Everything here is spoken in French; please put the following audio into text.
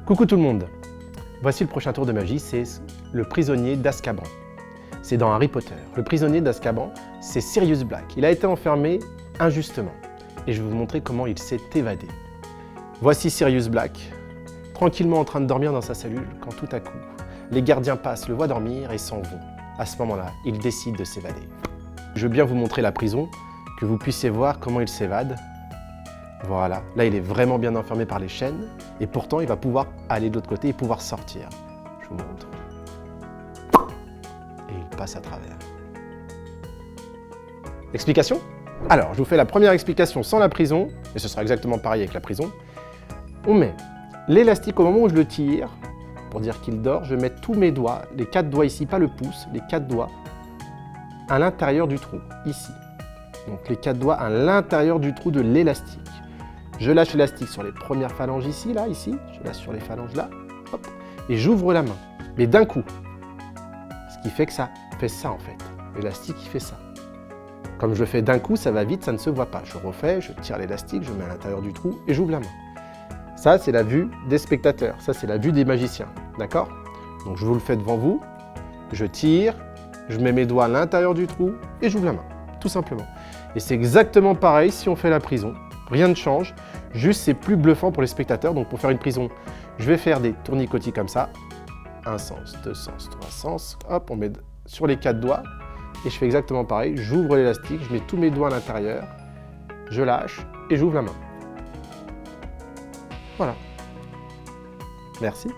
Coucou tout le monde. Voici le prochain tour de magie, c'est le prisonnier d'Azkaban. C'est dans Harry Potter. Le prisonnier d'Azkaban, c'est Sirius Black. Il a été enfermé injustement. Et je vais vous montrer comment il s'est évadé. Voici Sirius Black, tranquillement en train de dormir dans sa cellule, quand tout à coup, les gardiens passent, le voient dormir et s'en vont. À ce moment-là, il décide de s'évader. Je veux bien vous montrer la prison, que vous puissiez voir comment il s'évade. Voilà, là il est vraiment bien enfermé par les chaînes, et pourtant il va pouvoir aller de l'autre côté et pouvoir sortir. Je vous montre. Et il passe à travers. Explication? Alors, je vous fais la première explication sans la prison, et ce sera exactement pareil avec la prison. On met l'élastique au moment où je le tire, pour dire qu'il dort, je mets tous mes doigts, les 4 doigts ici, pas le pouce, les 4 doigts, à l'intérieur du trou, ici. Donc les 4 doigts à l'intérieur du trou de l'élastique. Je lâche l'élastique sur les premières phalanges ici, là, ici. Je lâche sur les phalanges là, hop, et j'ouvre la main. Mais d'un coup. Ce qui fait que ça fait ça en fait. L'élastique, il fait ça. Comme je le fais d'un coup, ça va vite, ça ne se voit pas. Je refais, je tire l'élastique, je mets à l'intérieur du trou et j'ouvre la main. Ça, c'est la vue des spectateurs. Ça, c'est la vue des magiciens. D'accord? Donc je vous le fais devant vous. Je tire, je mets mes doigts à l'intérieur du trou et j'ouvre la main. Tout simplement. Et c'est exactement pareil si on fait la prison. Rien ne change, juste c'est plus bluffant pour les spectateurs. Donc pour faire une prison, je vais faire des tournicotis comme ça. Un sens, deux sens, trois sens. Hop, on met sur les 4 doigts. Et je fais exactement pareil. J'ouvre l'élastique, je mets tous mes doigts à l'intérieur. Je lâche et j'ouvre la main. Voilà. Merci.